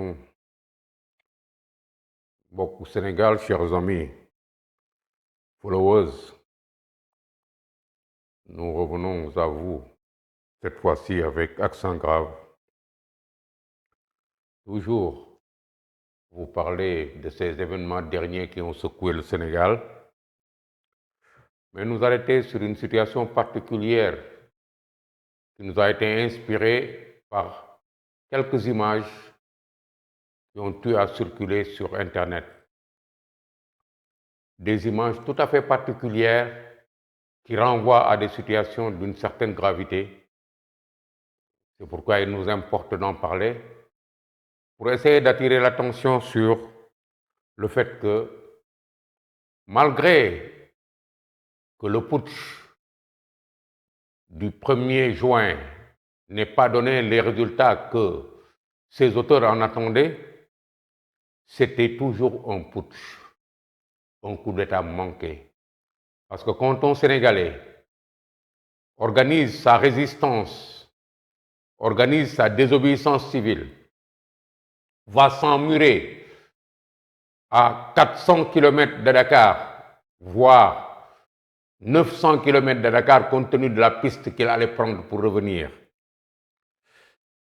alaikum. Beaucoup Sénégal, chers amis, followers, nous revenons à vous, cette fois-ci avec accent grave. Toujours vous parler de ces événements derniers qui ont secoué le Sénégal, mais nous arrêter sur une situation particulière qui nous a été inspirée par quelques images qui ont eu à circuler sur Internet. Des images tout à fait particulières qui renvoient à des situations d'une certaine gravité. C'est pourquoi il nous importe d'en parler, pour essayer d'attirer l'attention sur le fait que, malgré que le putsch du 1er juin n'ait pas donné les résultats que ses auteurs en attendaient, c'était toujours un putsch, un coup d'État manqué. Parce que quand un Sénégalais organise sa résistance, organise sa désobéissance civile, va s'emmurer à 400 km de Dakar, voire 900 km de Dakar, compte tenu de la piste qu'il allait prendre pour revenir,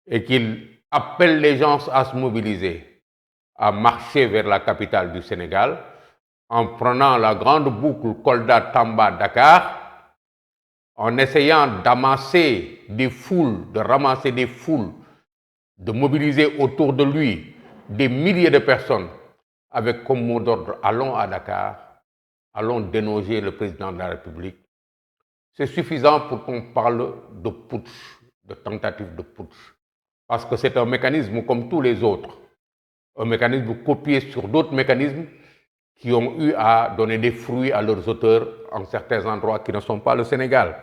et qu'il appelle les gens à se mobiliser, à marcher vers la capitale du Sénégal, en prenant la grande boucle Kolda-Tamba-Dakar, en essayant d'amasser des foules, de ramasser des foules, de mobiliser autour de lui des milliers de personnes, avec comme mot d'ordre « allons à Dakar, allons dénoger le président de la République ». C'est suffisant pour qu'on parle de putsch, de tentative de putsch. Parce que c'est un mécanisme comme tous les autres, un mécanisme copié sur d'autres mécanismes qui ont eu à donner des fruits à leurs auteurs en certains endroits qui ne sont pas le Sénégal.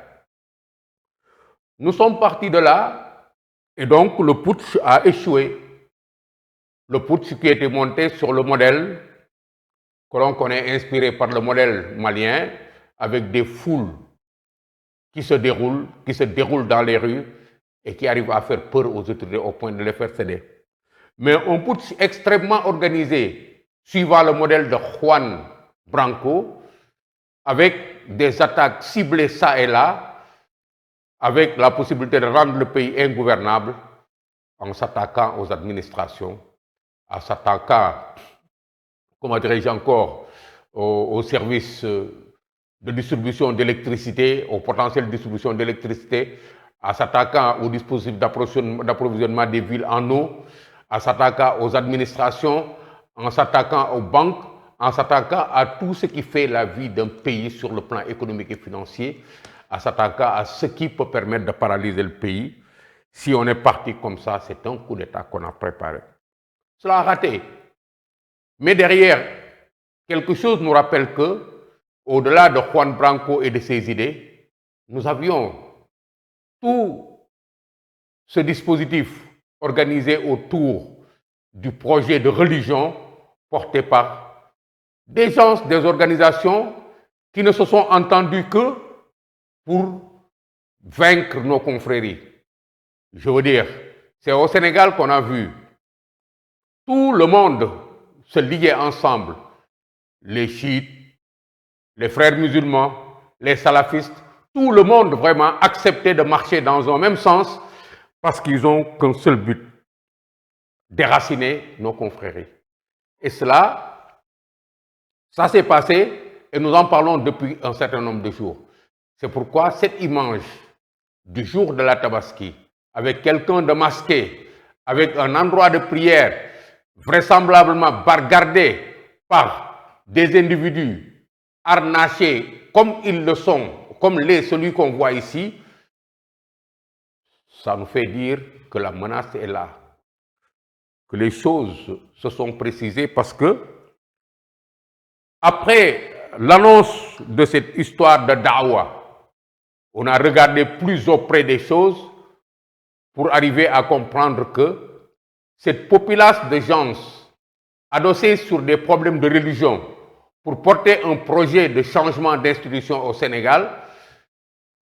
Nous sommes partis de là, et donc le putsch a échoué. Le putsch qui était monté sur le modèle que l'on connaît, inspiré par le modèle malien, avec des foules qui se déroulent dans les rues et qui arrivent à faire peur aux autorités au point de les faire céder. Mais un putsch extrêmement organisé, suivant le modèle de Juan Branco, avec des attaques ciblées ça et là, avec la possibilité de rendre le pays ingouvernable en s'attaquant aux administrations, en s'attaquant, comment dirais-je encore, aux services de distribution d'électricité, au potentiel de distribution d'électricité, en s'attaquant aux dispositifs d'approvisionnement des villes en eau, en s'attaquant aux administrations, en s'attaquant aux banques, en s'attaquant à tout ce qui fait la vie d'un pays sur le plan économique et financier, en s'attaquant à ce qui peut permettre de paralyser le pays. Si on est parti comme ça, c'est un coup d'État qu'on a préparé. Cela a raté. Mais derrière, quelque chose nous rappelle que, au-delà de Juan Branco et de ses idées, nous avions tout ce dispositif organisé autour du projet de religion porté par des gens, des organisations qui ne se sont entendus que pour vaincre nos confréries. Je veux dire, c'est au Sénégal qu'on a vu tout le monde se lier ensemble, les chiites, les frères musulmans, les salafistes, tout le monde vraiment accepter de marcher dans un même sens parce qu'ils n'ont qu'un seul but, déraciner nos confréries. Et cela, ça s'est passé et nous en parlons depuis un certain nombre de jours. C'est pourquoi cette image du jour de la Tabaski, avec quelqu'un de masqué, avec un endroit de prière vraisemblablement gardé par des individus harnachés comme ils le sont, comme celui qu'on voit ici, ça nous fait dire que la menace est là, que les choses se sont précisées parce que, après l'annonce de cette histoire de Dawa, on a regardé plus auprès des choses pour arriver à comprendre que cette populace de gens adossés sur des problèmes de religion pour porter un projet de changement d'institution au Sénégal,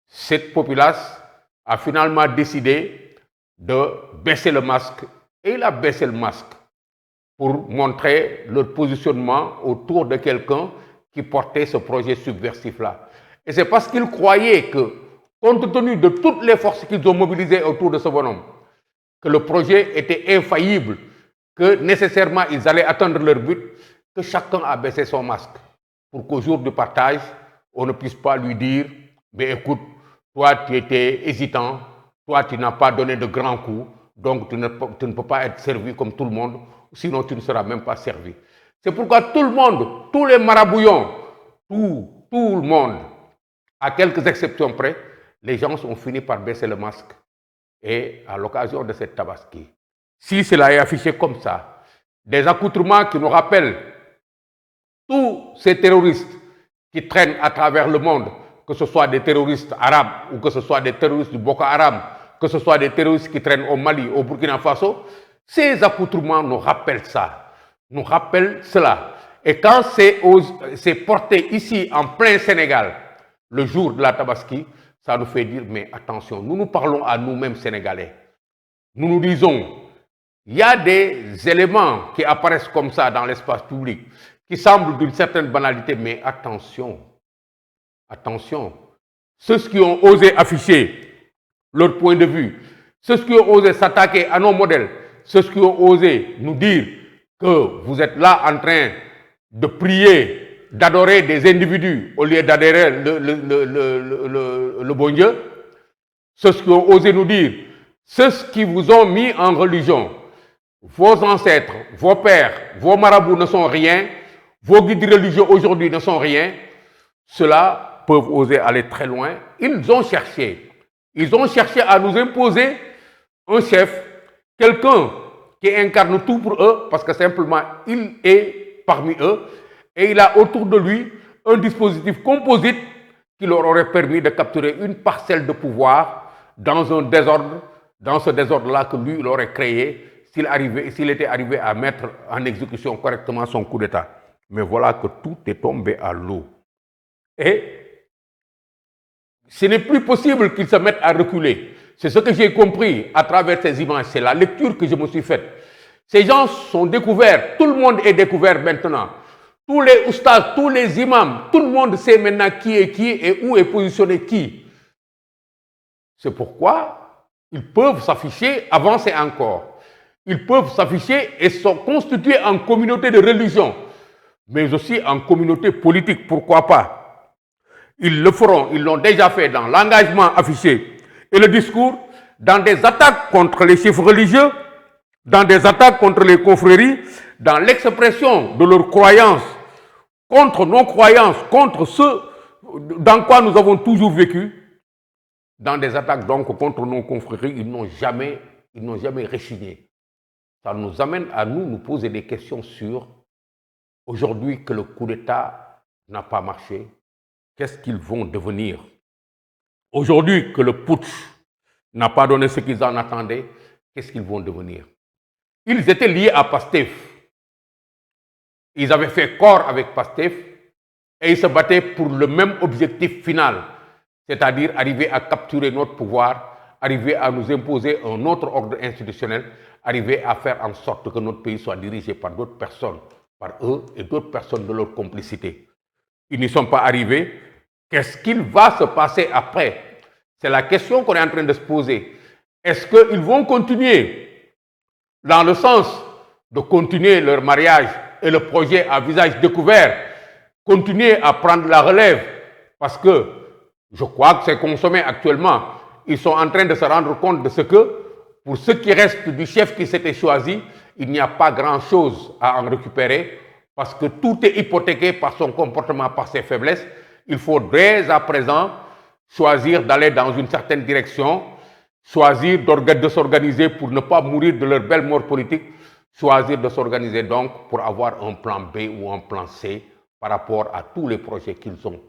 cette populace a finalement décidé de baisser le masque. Et il a baissé le masque pour montrer leur positionnement autour de quelqu'un qui portait ce projet subversif-là. Et c'est parce qu'ils croyaient que, compte tenu de toutes les forces qu'ils ont mobilisées autour de ce bonhomme, que le projet était infaillible, que nécessairement ils allaient atteindre leur but, que chacun a baissé son masque pour qu'au jour du partage, on ne puisse pas lui dire « Mais écoute, toi tu étais hésitant, toi tu n'as pas donné de grands coups, donc tu ne peux pas être servi comme tout le monde, sinon tu ne seras même pas servi. » C'est pourquoi tout le monde, tous les marabouillons, tout le monde, à quelques exceptions près, les gens ont fini par baisser le masque. Et à l'occasion de cette Tabaski, si cela est affiché comme ça, des accoutrements qui nous rappellent tous ces terroristes qui traînent à travers le monde, que ce soit des terroristes arabes ou que ce soit des terroristes du Boko Haram, que ce soit des terroristes qui traînent au Mali, au Burkina Faso, ces accoutrements nous rappellent ça, nous rappellent cela. Et quand c'est porté ici en plein Sénégal, le jour de la Tabaski, ça nous fait dire, mais attention, nous parlons à nous-mêmes Sénégalais. Nous nous disons, il y a des éléments qui apparaissent comme ça dans l'espace public, qui semblent d'une certaine banalité, mais attention, attention. Ceux qui ont osé afficher leur point de vue, ceux qui ont osé s'attaquer à nos modèles, ceux qui ont osé nous dire que vous êtes là en train de prier, d'adorer des individus au lieu d'adorer le bon Dieu, ceux qui ont osé nous dire, ceux qui vous ont mis en religion, vos ancêtres, vos pères, vos marabouts ne sont rien, vos guides religieux aujourd'hui ne sont rien, ceux-là peuvent oser aller très loin. Ils ont cherché à nous imposer un chef, quelqu'un qui incarne tout pour eux, parce que simplement il est parmi eux, et il a autour de lui un dispositif composite qui leur aurait permis de capturer une parcelle de pouvoir dans un désordre, dans ce désordre-là que lui, il aurait créé s'il était arrivé à mettre en exécution correctement son coup d'État. Mais voilà que tout est tombé à l'eau. Et ce n'est plus possible qu'ils se mettent à reculer. C'est ce que j'ai compris à travers ces images, c'est la lecture que je me suis faite. Ces gens sont découverts, tout le monde est découvert maintenant. Tous les oustas, tous les imams, tout le monde sait maintenant qui et où est positionné qui. C'est pourquoi ils peuvent s'afficher, avancer encore. Ils peuvent s'afficher et se constituer en communauté de religion, mais aussi en communauté politique, pourquoi pas. Ils le feront, ils l'ont déjà fait dans l'engagement affiché et le discours, dans des attaques contre les chefs religieux, dans des attaques contre les confréries, dans l'expression de leurs croyances, contre nos croyances, contre ce dans quoi nous avons toujours vécu, dans des attaques donc contre nos confréries, ils n'ont jamais rechigné. Ça nous amène à nous poser des questions sur, aujourd'hui que le coup d'État n'a pas marché, qu'est-ce qu'ils vont devenir? Aujourd'hui que le putsch n'a pas donné ce qu'ils en attendaient, qu'est-ce qu'ils vont devenir? Ils étaient liés à Pastef. Ils avaient fait corps avec Pastef et ils se battaient pour le même objectif final, c'est-à-dire arriver à capturer notre pouvoir, arriver à nous imposer un autre ordre institutionnel, arriver à faire en sorte que notre pays soit dirigé par d'autres personnes, par eux et d'autres personnes de leur complicité. Ils n'y sont pas arrivés. Qu'est-ce qu'il va se passer après? C'est la question qu'on est en train de se poser. Est-ce qu'ils vont continuer dans le sens de continuer leur mariage et le projet à visage découvert, continuer à prendre la relève, parce que je crois que c'est consommé actuellement. Ils sont en train de se rendre compte de ce que, pour ce qui reste du chef qui s'était choisi, il n'y a pas grand-chose à en récupérer, parce que tout est hypothéqué par son comportement, par ses faiblesses. Il faut dès à présent choisir d'aller dans une certaine direction, choisir de s'organiser pour ne pas mourir de leur belle mort politique, choisir de s'organiser donc pour avoir un plan B ou un plan C par rapport à tous les projets qu'ils ont.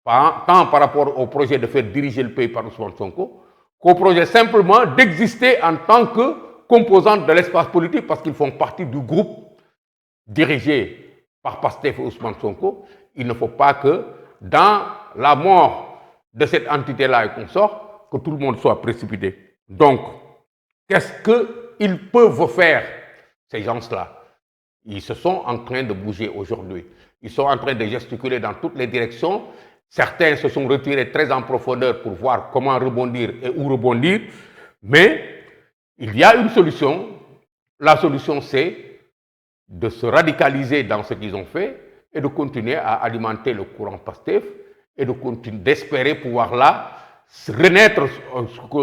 Tant par rapport au projet de faire diriger le pays par Ousmane Sonko, qu'au projet simplement d'exister en tant que composante de l'espace politique, parce qu'ils font partie du groupe dirigé par Pastef et Ousmane Sonko. Il ne faut pas que dans la mort de cette entité-là et qu'on sort, que tout le monde soit précipité. Donc, qu'est-ce qu'ils peuvent faire, ces gens-là? Ils se sont en train de bouger aujourd'hui. Ils sont en train de gesticuler dans toutes les directions. Certains se sont retirés très en profondeur pour voir comment rebondir et où rebondir. Mais il y a une solution. La solution, c'est de se radicaliser dans ce qu'ils ont fait et de continuer à alimenter le courant PASTEF et de continuer d'espérer pouvoir là renaître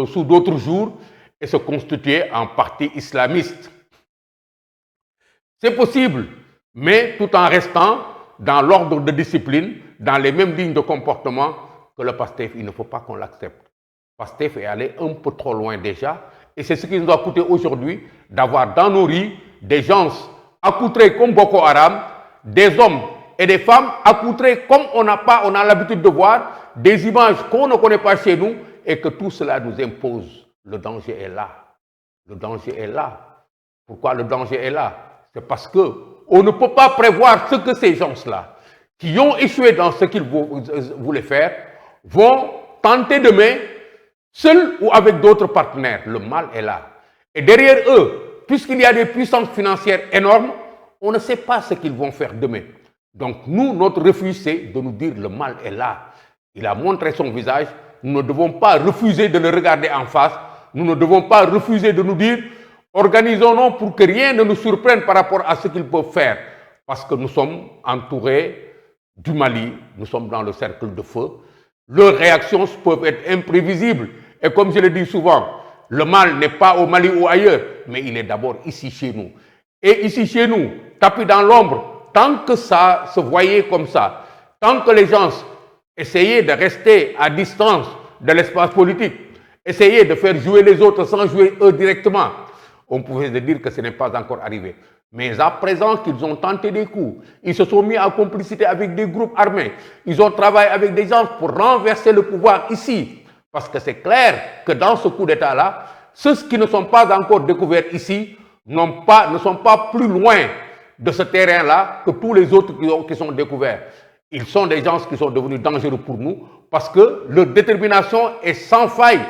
sous d'autres jours et se constituer en parti islamiste. C'est possible, mais tout en restant dans l'ordre de discipline, dans les mêmes lignes de comportement que le PASTEF. Il ne faut pas qu'on l'accepte. PASTEF est allé un peu trop loin déjà, et c'est ce qui nous a coûté aujourd'hui d'avoir dans nos rues des gens accoutrés comme Boko Haram, des hommes et des femmes accoutrés comme on a l'habitude de voir, des images qu'on ne connaît pas chez nous, et que tout cela nous impose. Le danger est là. Le danger est là. Pourquoi le danger est là? C'est parce qu'on ne peut pas prévoir ce que ces gens-là, qui ont échoué dans ce qu'ils voulaient faire, vont tenter demain, seuls ou avec d'autres partenaires. Le mal est là. Et derrière eux, puisqu'il y a des puissances financières énormes, on ne sait pas ce qu'ils vont faire demain. Donc nous, notre refus, c'est de nous dire le mal est là. Il a montré son visage. Nous ne devons pas refuser de le regarder en face. Nous ne devons pas refuser de nous dire organisons-nous pour que rien ne nous surprenne par rapport à ce qu'ils peuvent faire. Parce que nous sommes entourés du Mali, nous sommes dans le cercle de feu. Leurs réactions peuvent être imprévisibles. Et comme je le dis souvent, le mal n'est pas au Mali ou ailleurs, mais il est d'abord ici chez nous. Et ici chez nous, tapis dans l'ombre, tant que ça se voyait comme ça, tant que les gens essayaient de rester à distance de l'espace politique, essayaient de faire jouer les autres sans jouer eux directement, on pouvait se dire que ce n'est pas encore arrivé. Mais à présent qu'ils ont tenté des coups, ils se sont mis en complicité avec des groupes armés, ils ont travaillé avec des gens pour renverser le pouvoir ici. Parce que c'est clair que dans ce coup d'État-là, ceux qui ne sont pas encore découverts ici ne sont pas plus loin de ce terrain-là que tous les autres qui sont découverts. Ils sont des gens qui sont devenus dangereux pour nous parce que leur détermination est sans faille.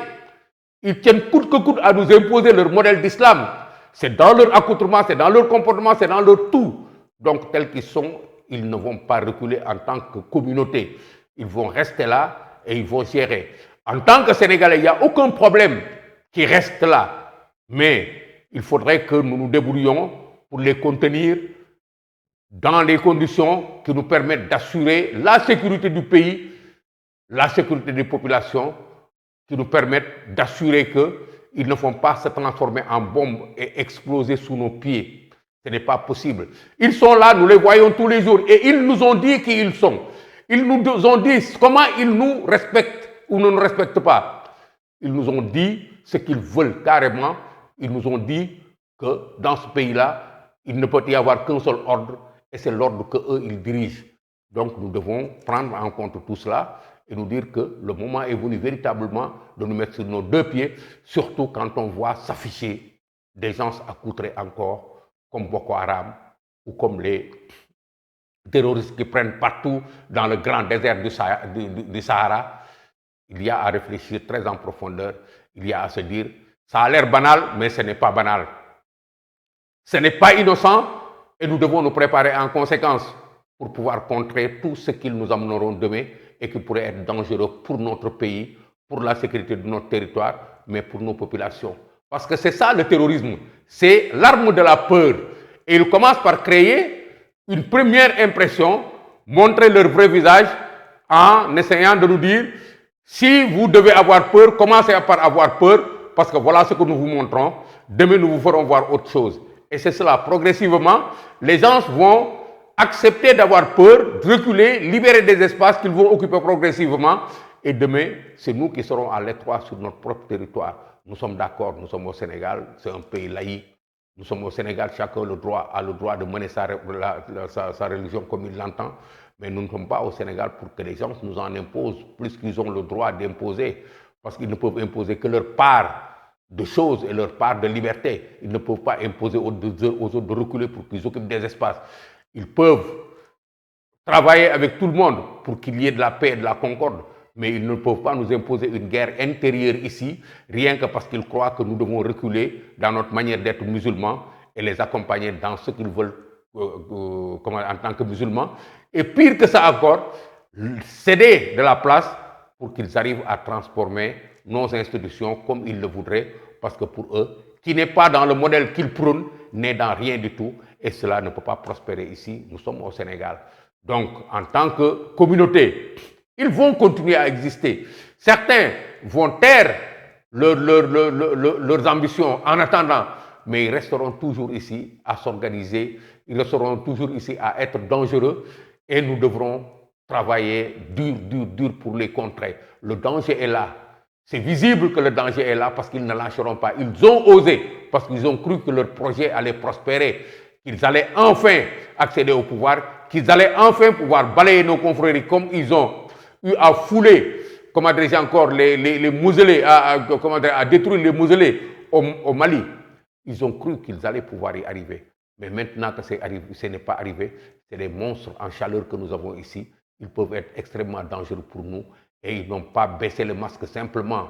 Ils tiennent coûte que coûte à nous imposer leur modèle d'islam. C'est dans leur accoutrement, c'est dans leur comportement, c'est dans leur tout. Donc, tels qu'ils sont, ils ne vont pas reculer en tant que communauté. Ils vont rester là et ils vont gérer. En tant que Sénégalais, il n'y a aucun problème qui reste là. Mais il faudrait que nous nous débrouillions pour les contenir dans les conditions qui nous permettent d'assurer la sécurité du pays, la sécurité des populations, qui nous permettent d'assurer qu'ils ne vont pas se transformer en bombes et exploser sous nos pieds. Ce n'est pas possible. Ils sont là, nous les voyons tous les jours, et ils nous ont dit qui ils sont. Ils nous ont dit comment ils nous respectent ou ne nous respectent pas. Ils nous ont dit ce qu'ils veulent carrément. Ils nous ont dit que dans ce pays-là, il ne peut y avoir qu'un seul ordre, et c'est l'ordre qu'eux, ils dirigent. Donc nous devons prendre en compte tout cela et nous dire que le moment est venu véritablement de nous mettre sur nos deux pieds, surtout quand on voit s'afficher des gens accoutrés encore, comme Boko Haram ou comme les terroristes qui prennent partout dans le grand désert du Sahara. Il y a à réfléchir très en profondeur, il y a à se dire, ça a l'air banal, mais ce n'est pas banal. Ce n'est pas innocent et nous devons nous préparer en conséquence pour pouvoir contrer tout ce qu'ils nous amèneront demain et qui pourrait être dangereux pour notre pays, pour la sécurité de notre territoire, mais pour nos populations. Parce que c'est ça le terrorisme, c'est l'arme de la peur. Et ils commencent par créer une première impression, montrer leur vrai visage en essayant de nous dire si vous devez avoir peur, commencez par avoir peur, parce que voilà ce que nous vous montrons. Demain, nous vous ferons voir autre chose. Et c'est cela, progressivement, les gens vont accepter d'avoir peur, reculer, libérer des espaces qu'ils vont occuper progressivement. Et demain, c'est nous qui serons à l'étroit sur notre propre territoire. Nous sommes d'accord, nous sommes au Sénégal, c'est un pays laïque. Nous sommes au Sénégal, chacun a le droit de mener sa religion comme il l'entend. Mais nous ne sommes pas au Sénégal pour que les gens nous en imposent plus qu'ils ont le droit d'imposer. Parce qu'ils ne peuvent imposer que leur part de choses et leur part de liberté. Ils ne peuvent pas imposer aux autres de reculer pour qu'ils occupent des espaces. Ils peuvent travailler avec tout le monde pour qu'il y ait de la paix et de la concorde, mais ils ne peuvent pas nous imposer une guerre intérieure ici, rien que parce qu'ils croient que nous devons reculer dans notre manière d'être musulmans et les accompagner dans ce qu'ils veulent en tant que musulmans, et pire que ça encore, céder de la place pour qu'ils arrivent à transformer nos institutions comme ils le voudraient, parce que pour eux, qui n'est pas dans le modèle qu'ils prônent, n'est dans rien du tout, et cela ne peut pas prospérer ici. Nous sommes au Sénégal. Donc, en tant que communauté, ils vont continuer à exister. Certains vont taire leurs ambitions en attendant, mais ils resteront toujours ici à s'organiser, ils resteront toujours ici à être dangereux, et nous devrons travailler dur pour les contrer. Le danger est là. C'est visible que le danger est là parce qu'ils ne lâcheront pas. Ils ont osé parce qu'ils ont cru que leur projet allait prospérer, qu'ils allaient enfin accéder au pouvoir, qu'ils allaient enfin pouvoir balayer nos confréries comme ils ont eu à fouler, comment dirais-je encore, les mausolées, à détruire les mausolées au Mali. Ils ont cru qu'ils allaient pouvoir y arriver. Mais maintenant que ce n'est pas arrivé, c'est des monstres en chaleur que nous avons ici. Ils peuvent être extrêmement dangereux pour nous et ils n'ont pas baissé le masque simplement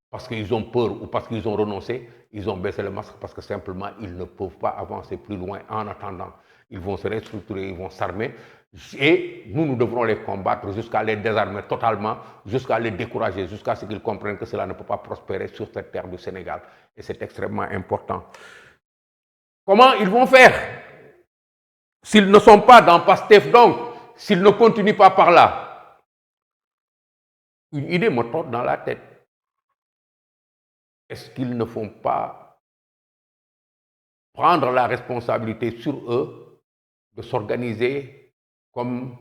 parce qu'ils ont peur ou parce qu'ils ont renoncé. Ils ont baissé le masque parce que simplement ils ne peuvent pas avancer plus loin en attendant. Ils vont se restructurer, ils vont s'armer et nous devrons les combattre jusqu'à les désarmer totalement, jusqu'à les décourager, jusqu'à ce qu'ils comprennent que cela ne peut pas prospérer sur cette terre du Sénégal. Et c'est extrêmement important. Comment ils vont faire? S'ils ne sont pas dans PASTEF, donc, s'ils ne continuent pas par là, une idée me trotte dans la tête. Est-ce qu'ils ne font pas prendre la responsabilité sur eux de s'organiser comme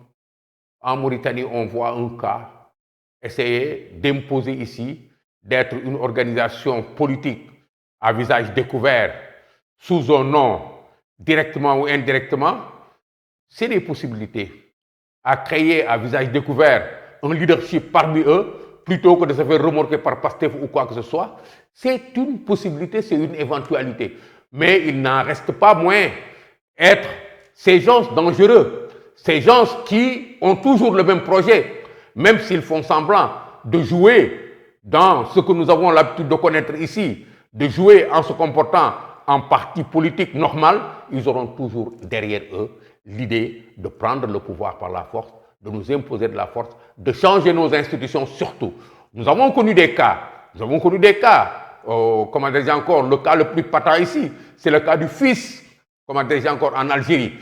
en Mauritanie on voit un cas, essayer d'imposer ici, d'être une organisation politique à visage découvert, sous un nom, directement ou indirectement? C'est des possibilités à créer à visage découvert un leadership parmi eux, plutôt que de se faire remorquer par PASTEF ou quoi que ce soit. C'est une possibilité, c'est une éventualité. Mais il n'en reste pas moins être ces gens dangereux, ces gens qui ont toujours le même projet, même s'ils font semblant de jouer dans ce que nous avons l'habitude de connaître ici, de jouer en se comportant en parti politique normal, ils auront toujours derrière eux l'idée de prendre le pouvoir par la force, de nous imposer de la force, de changer nos institutions surtout. Nous avons connu des cas, comment dire encore, le cas le plus patent ici, c'est le cas du fils, comment dire encore, en Algérie,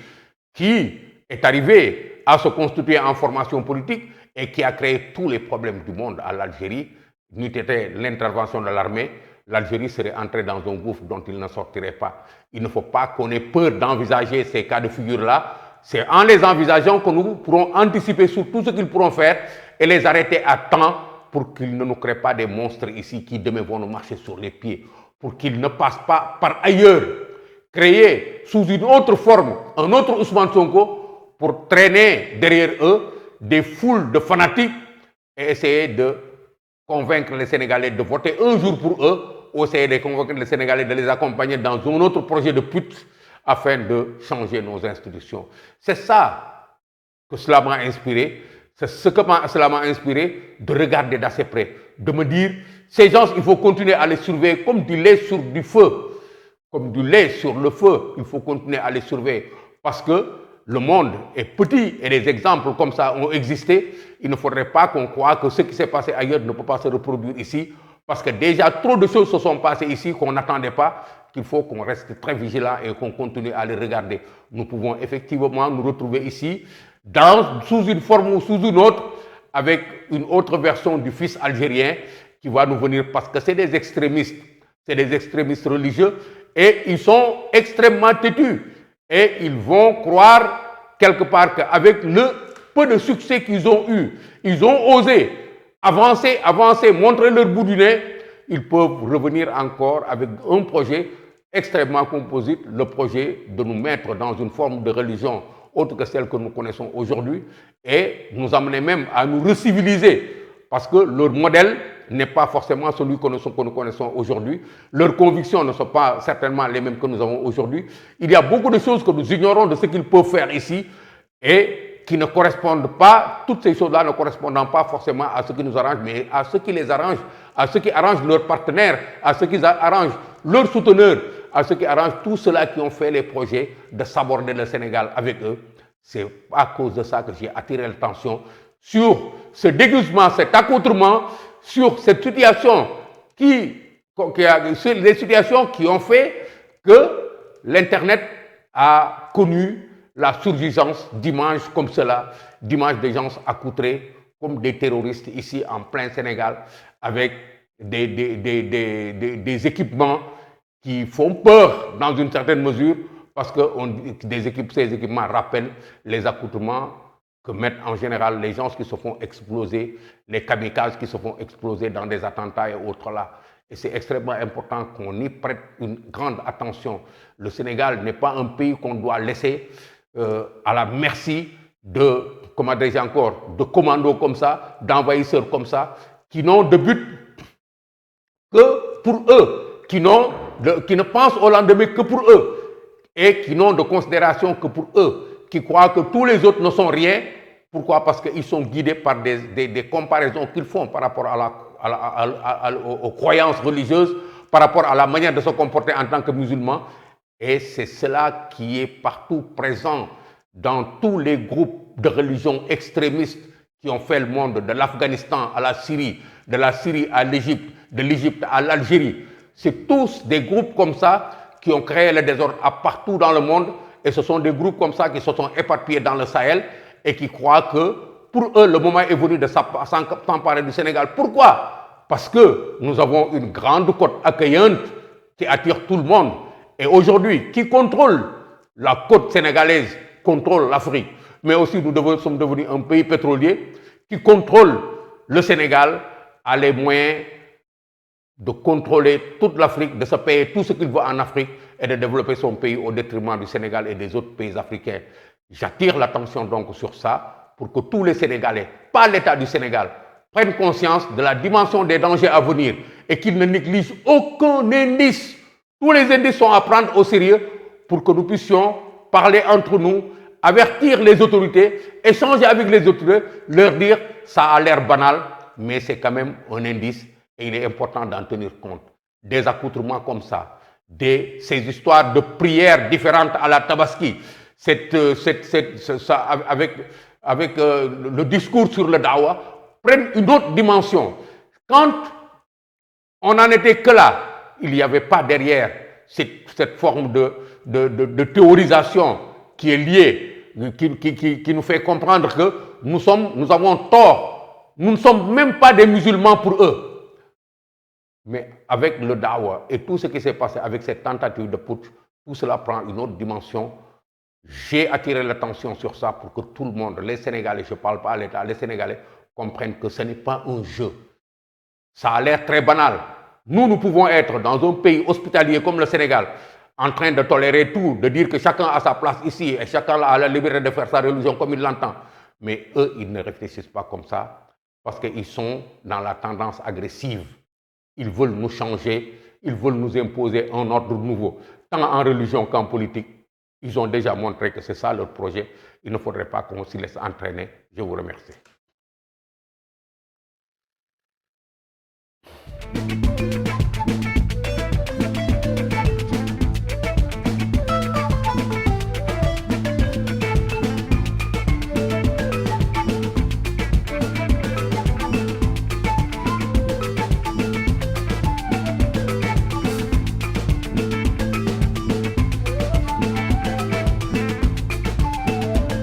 qui est arrivé à se constituer en formation politique et qui a créé tous les problèmes du monde à l'Algérie. N'eût été l'intervention de l'armée, l'Algérie serait entrée dans un gouffre dont il ne sortirait pas. Il ne faut pas qu'on ait peur d'envisager ces cas de figure-là. C'est en les envisageant que nous pourrons anticiper sur tout ce qu'ils pourront faire et les arrêter à temps pour qu'ils ne nous créent pas des monstres ici qui demain vont nous marcher sur les pieds, pour qu'ils ne passent pas par ailleurs, créer sous une autre forme un autre Ousmane Sonko pour traîner derrière eux des foules de fanatiques et essayer de convaincre les Sénégalais de voter un jour pour eux, ou essayer de convaincre les Sénégalais de les accompagner dans un autre projet de pute afin de changer nos institutions. C'est ça que cela m'a inspiré, c'est ce que cela m'a inspiré de regarder d'assez près, de me dire, ces gens, il faut continuer à les surveiller comme du lait sur du feu, comme du lait sur le feu, il faut continuer à les surveiller, parce que le monde est petit et des exemples comme ça ont existé. Il ne faudrait pas qu'on croie que ce qui s'est passé ailleurs ne peut pas se reproduire ici, parce que déjà trop de choses se sont passées ici qu'on n'attendait pas, qu'il faut qu'on reste très vigilant et qu'on continue à les regarder. Nous pouvons effectivement nous retrouver ici, sous une forme ou sous une autre, avec une autre version du fils algérien qui va nous venir, parce que c'est des extrémistes religieux, et ils sont extrêmement têtus. Et ils vont croire quelque part qu'avec le peu de succès qu'ils ont eu, ils ont osé avancer, montrer leur bout du nez, ils peuvent revenir encore avec un projet extrêmement composite, le projet de nous mettre dans une forme de religion autre que celle que nous connaissons aujourd'hui et nous amener même à nous reciviliser parce que leur modèle n'est pas forcément celui que nous connaissons aujourd'hui. Leurs convictions ne sont pas certainement les mêmes que nous avons aujourd'hui. Il y a beaucoup de choses que nous ignorons de ce qu'ils peuvent faire ici et qui ne correspondent pas, toutes ces choses-là ne correspondant pas forcément à ce qui nous arrange, mais à ce qui les arrange, à ce qui arrange leurs partenaires, à ce qui arrange leurs souteneurs, à ceux qui arrangent, tous ceux-là qui ont fait les projets de s'aborder le Sénégal avec eux. C'est à cause de ça que j'ai attiré l'attention sur ce déguisement, cet accoutrement, sur cette situation sur les situations qui ont fait que l'Internet a connu la surgissance d'images comme cela, d'images des gens accoutrés comme des terroristes ici en plein Sénégal, avec des équipements qui font peur dans une certaine mesure, parce que ces équipements rappellent les accoutrements que mettent en général les gens qui se font exploser, les kamikazes qui se font exploser dans des attentats et autres là. Et c'est extrêmement important qu'on y prête une grande attention. Le Sénégal n'est pas un pays qu'on doit laisser à la merci de, comment dirais-je encore, de commandos comme ça, d'envahisseurs comme ça, qui n'ont de but que pour eux, qui ne pensent au lendemain que pour eux, et qui n'ont de considération que pour eux, qui croient que tous les autres ne sont rien. Pourquoi? Parce qu'ils sont guidés par des comparaisons qu'ils font par rapport aux croyances religieuses, par rapport à la manière de se comporter en tant que musulmans. Et c'est cela qui est partout présent dans tous les groupes de religions extrémistes qui ont fait le monde, de l'Afghanistan à la Syrie, de la Syrie à l'Égypte, de l'Égypte à l'Algérie. C'est tous des groupes comme ça qui ont créé le désordre partout dans le monde. Et ce sont des groupes comme ça qui se sont éparpillés dans le Sahel et qui croient que pour eux, le moment est venu de s'emparer du Sénégal. Pourquoi? Parce que nous avons une grande côte accueillante qui attire tout le monde. Et aujourd'hui, qui contrôle la côte sénégalaise contrôle l'Afrique. Mais aussi, nous sommes devenus un pays pétrolier qui contrôle le Sénégal, a les moyens de contrôler toute l'Afrique, de se payer tout ce qu'il veut en Afrique et de développer son pays au détriment du Sénégal et des autres pays africains. J'attire l'attention donc sur ça pour que tous les Sénégalais, pas l'État du Sénégal, prennent conscience de la dimension des dangers à venir et qu'ils ne négligent aucun indice. Tous les indices sont à prendre au sérieux pour que nous puissions parler entre nous, avertir les autorités, échanger avec les autorités, leur dire ça a l'air banal, mais c'est quand même un indice et il est important d'en tenir compte. Des accoutrements comme ça, ces histoires de prières différentes à la Tabaski, avec le discours sur le Dawa, prennent une autre dimension. Quand on n'en était que là, il n'y avait pas derrière cette forme de théorisation qui est liée, qui nous fait comprendre que nous avons tort. Nous ne sommes même pas des musulmans pour eux. Mais avec le Dawa et tout ce qui s'est passé avec cette tentative de putsch, tout cela prend une autre dimension. J'ai attiré l'attention sur ça pour que tout le monde, les Sénégalais, je ne parle pas à l'État, les Sénégalais comprennent que ce n'est pas un jeu. Ça a l'air très banal. Nous pouvons être dans un pays hospitalier comme le Sénégal, en train de tolérer tout, de dire que chacun a sa place ici et chacun a la liberté de faire sa religion comme il l'entend. Mais eux, ils ne réfléchissent pas comme ça parce qu'ils sont dans la tendance agressive. Ils veulent nous changer, ils veulent nous imposer un ordre nouveau, tant en religion qu'en politique. Ils ont déjà montré que c'est ça leur projet. Il ne faudrait pas qu'on s'y laisse entraîner. Je vous remercie.